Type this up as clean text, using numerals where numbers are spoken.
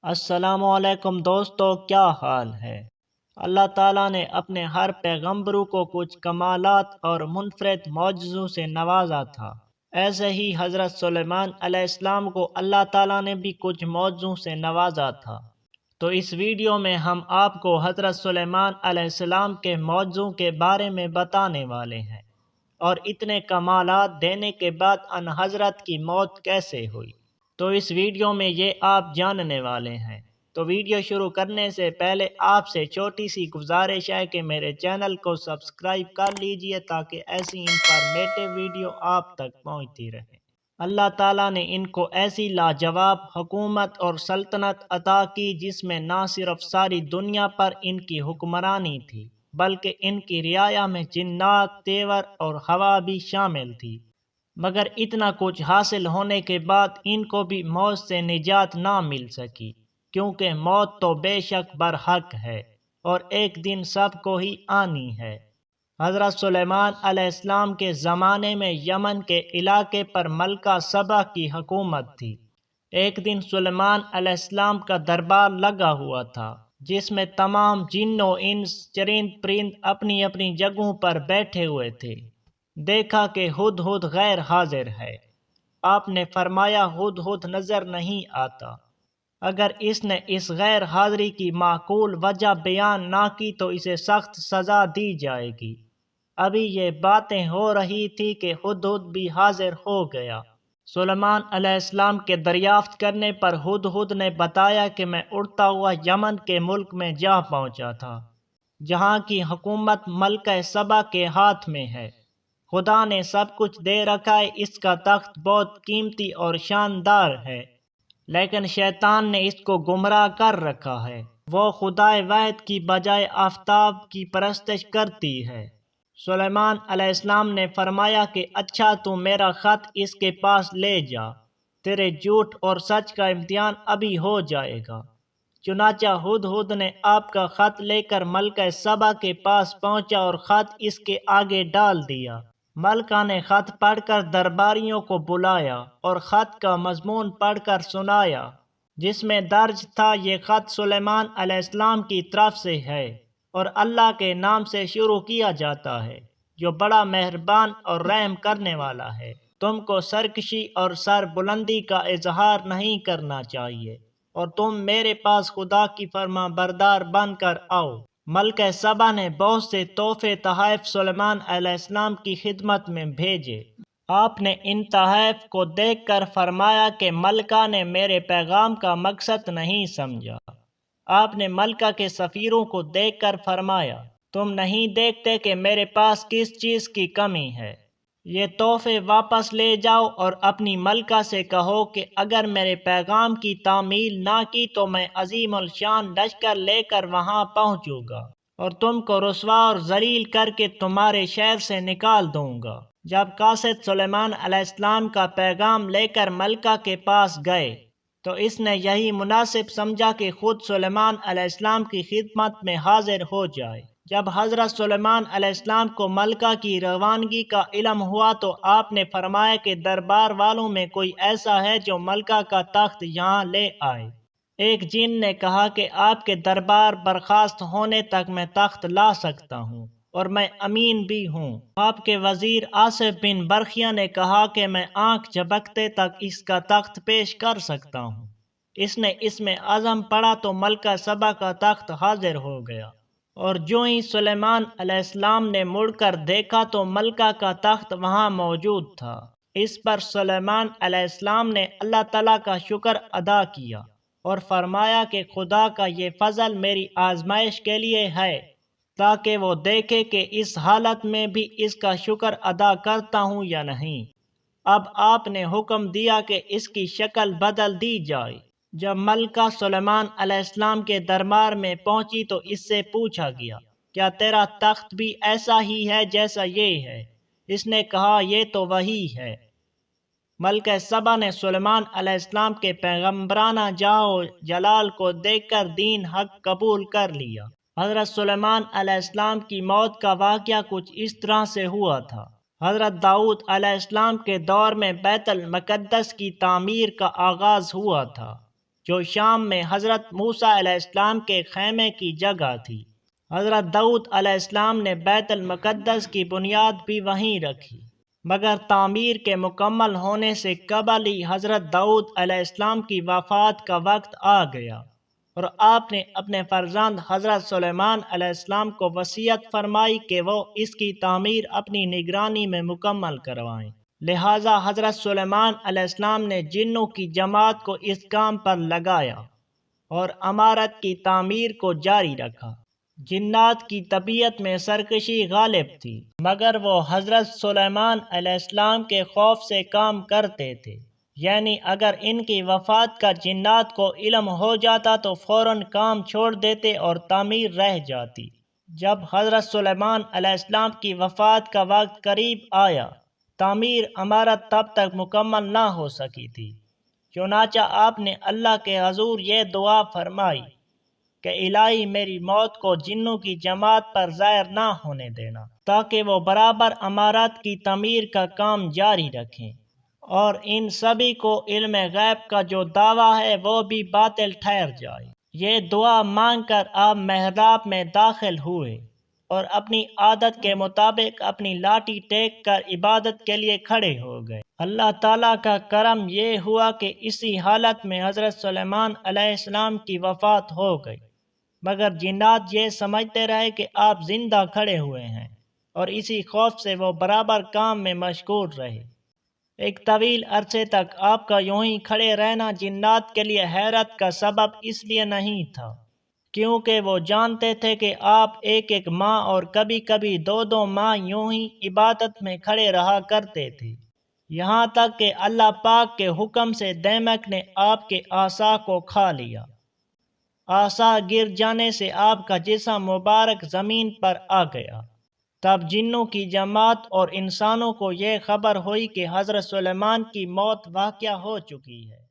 السلام علیکم دوستو، کیا حال ہے؟ اللہ تعالیٰ نے اپنے ہر پیغمبروں کو کچھ کمالات اور منفرد معجزوں سے نوازا تھا۔ ایسے ہی حضرت سلیمان علیہ السلام کو اللہ تعالیٰ نے بھی کچھ معجزوں سے نوازا تھا۔ تو اس ویڈیو میں ہم آپ کو حضرت سلیمان علیہ السلام کے معجزوں کے بارے میں بتانے والے ہیں، اور اتنے کمالات دینے کے بعد ان حضرت کی موت کیسے ہوئی، تو اس ویڈیو میں یہ آپ جاننے والے ہیں۔ تو ویڈیو شروع کرنے سے پہلے آپ سے چھوٹی سی گزارش ہے کہ میرے چینل کو سبسکرائب کر لیجئے تاکہ ایسی انفارمیٹیو ویڈیو آپ تک پہنچتی رہے۔ اللہ تعالیٰ نے ان کو ایسی لاجواب حکومت اور سلطنت عطا کی جس میں نہ صرف ساری دنیا پر ان کی حکمرانی تھی بلکہ ان کی رعایا میں جنات، طیور اور ہوا بھی شامل تھی۔ مگر اتنا کچھ حاصل ہونے کے بعد ان کو بھی موت سے نجات نہ مل سکی، کیونکہ موت تو بے شک برحق ہے اور ایک دن سب کو ہی آنی ہے۔ حضرت سلیمان علیہ السلام کے زمانے میں یمن کے علاقے پر ملکہ سبا کی حکومت تھی۔ ایک دن سلیمان علیہ السلام کا دربار لگا ہوا تھا جس میں تمام جن و انس، چرند پرند اپنی اپنی جگہوں پر بیٹھے ہوئے تھے۔ دیکھا کہ ہدہد غیر حاضر ہے۔ آپ نے فرمایا ہدہد نظر نہیں آتا۔ اگر اس نے اس غیر حاضری کی معقول وجہ بیان نہ کی تو اسے سخت سزا دی جائے گی۔ ابھی یہ باتیں ہو رہی تھی کہ ہدہد بھی حاضر ہو گیا۔ سلیمان علیہ السلام کے دریافت کرنے پر ہدہد نے بتایا کہ میں اڑتا ہوا یمن کے ملک میں جا پہنچا تھا، جہاں کی حکومت ملکہ سبا کے ہاتھ میں ہے۔ خدا نے سب کچھ دے رکھا ہے، اس کا تخت بہت قیمتی اور شاندار ہے، لیکن شیطان نے اس کو گمراہ کر رکھا ہے۔ وہ خدائے واحد کی بجائے آفتاب کی پرستش کرتی ہے۔ سلیمان علیہ السلام نے فرمایا کہ اچھا، تو میرا خط اس کے پاس لے جا، تیرے جھوٹ اور سچ کا امتحان ابھی ہو جائے گا۔ چنانچہ ہدہد نے آپ کا خط لے کر ملکہ سبا کے پاس پہنچا اور خط اس کے آگے ڈال دیا۔ ملکہ نے خط پڑھ کر درباریوں کو بلایا اور خط کا مضمون پڑھ کر سنایا، جس میں درج تھا، یہ خط سلیمان علیہ السلام کی طرف سے ہے اور اللہ کے نام سے شروع کیا جاتا ہے جو بڑا مہربان اور رحم کرنے والا ہے۔ تم کو سرکشی اور سر بلندی کا اظہار نہیں کرنا چاہیے اور تم میرے پاس خدا کی فرما بردار بن کر آؤ۔ ملکہ سبا نے بہت سے تحفے تحائف سلیمان علیہ السلام کی خدمت میں بھیجے۔ آپ نے ان تحائف کو دیکھ کر فرمایا کہ ملکہ نے میرے پیغام کا مقصد نہیں سمجھا۔ آپ نے ملکہ کے سفیروں کو دیکھ کر فرمایا، تم نہیں دیکھتے کہ میرے پاس کس چیز کی کمی ہے؟ یہ تحفے واپس لے جاؤ اور اپنی ملکہ سے کہو کہ اگر میرے پیغام کی تعمیل نہ کی تو میں عظیم الشان لشکر لے کر وہاں پہنچوں گا اور تم کو رسوا اور ذلیل کر کے تمہارے شہر سے نکال دوں گا۔ جب قاصد سلیمان علیہ السلام کا پیغام لے کر ملکہ کے پاس گئے تو اس نے یہی مناسب سمجھا کہ خود سلیمان علیہ السلام کی خدمت میں حاضر ہو جائے۔ جب حضرت سلیمان علیہ السلام کو ملکہ کی روانگی کا علم ہوا تو آپ نے فرمایا کہ دربار والوں میں کوئی ایسا ہے جو ملکہ کا تخت یہاں لے آئے۔ ایک جن نے کہا کہ آپ کے دربار برخاست ہونے تک میں تخت لا سکتا ہوں اور میں امین بھی ہوں۔ آپ کے وزیر آصف بن برخیہ نے کہا کہ میں آنکھ جھپکتے تک اس کا تخت پیش کر سکتا ہوں۔ اس نے اس میں عزم پڑا تو ملکہ سبا کا تخت حاضر ہو گیا، اور جو ہی سلیمان علیہ السلام نے مڑ کر دیکھا تو ملکہ کا تخت وہاں موجود تھا۔ اس پر سلیمان علیہ السلام نے اللہ تعالیٰ کا شکر ادا کیا اور فرمایا کہ خدا کا یہ فضل میری آزمائش کے لیے ہے تاکہ وہ دیکھے کہ اس حالت میں بھی اس کا شکر ادا کرتا ہوں یا نہیں۔ اب آپ نے حکم دیا کہ اس کی شکل بدل دی جائے۔ جب ملکہ سلیمان علیہ السلام کے دربار میں پہنچی تو اس سے پوچھا گیا، کیا تیرا تخت بھی ایسا ہی ہے جیسا یہ ہے؟ اس نے کہا، یہ تو وہی ہے۔ ملکہ سبا نے سلیمان علیہ السلام کے پیغمبرانہ جاہ و جلال کو دیکھ کر دین حق قبول کر لیا۔ حضرت سلیمان علیہ السلام کی موت کا واقعہ کچھ اس طرح سے ہوا تھا۔ حضرت داؤد علیہ السلام کے دور میں بیت المقدس کی تعمیر کا آغاز ہوا تھا۔ جو شام میں حضرت موسیٰ علیہ السلام کے خیمے کی جگہ تھی۔ حضرت داؤد علیہ السلام نے بیت المقدس کی بنیاد بھی وہیں رکھی، مگر تعمیر کے مکمل ہونے سے قبل ہی حضرت داؤد علیہ السلام کی وفات کا وقت آ گیا، اور آپ نے اپنے فرزند حضرت سلیمان علیہ السلام کو وصیت فرمائی کہ وہ اس کی تعمیر اپنی نگرانی میں مکمل کروائیں۔ لہٰذا حضرت سلیمان علیہ السلام نے جنوں کی جماعت کو اس کام پر لگایا اور عمارت کی تعمیر کو جاری رکھا۔ جنات کی طبیعت میں سرکشی غالب تھی، مگر وہ حضرت سلیمان علیہ السلام کے خوف سے کام کرتے تھے، یعنی اگر ان کی وفات کا جنات کو علم ہو جاتا تو فوراً کام چھوڑ دیتے اور تعمیر رہ جاتی۔ جب حضرت سلیمان علیہ السلام کی وفات کا وقت قریب آیا، تعمیر عمارت تب تک مکمل نہ ہو سکی تھی، چنانچہ آپ نے اللہ کے حضور یہ دعا فرمائی کہ الہی میری موت کو جنوں کی جماعت پر ظاہر نہ ہونے دینا، تاکہ وہ برابر عمارت کی تعمیر کا کام جاری رکھیں، اور ان سبھی کو علم غیب کا جو دعویٰ ہے وہ بھی باطل ٹھہر جائے۔ یہ دعا مانگ کر آپ محراب میں داخل ہوئے اور اپنی عادت کے مطابق اپنی لاٹھی ٹیک کر عبادت کے لیے کھڑے ہو گئے۔ اللہ تعالیٰ کا کرم یہ ہوا کہ اسی حالت میں حضرت سلیمان علیہ السلام کی وفات ہو گئی، مگر جنات یہ سمجھتے رہے کہ آپ زندہ کھڑے ہوئے ہیں، اور اسی خوف سے وہ برابر کام میں مشغول رہے۔ ایک طویل عرصے تک آپ کا یوں ہی کھڑے رہنا جنات کے لیے حیرت کا سبب اس لیے نہیں تھا کیونکہ وہ جانتے تھے کہ آپ ایک ایک ماہ اور کبھی کبھی دو دو ماہ یوں ہی عبادت میں کھڑے رہا کرتے تھے، یہاں تک کہ اللہ پاک کے حکم سے دیمک نے آپ کے اعصا کو کھا لیا۔ اعصا گر جانے سے آپ کا جسم مبارک زمین پر آ گیا۔ تب جنوں کی جماعت اور انسانوں کو یہ خبر ہوئی کہ حضرت سلیمان کی موت واقع ہو چکی ہے۔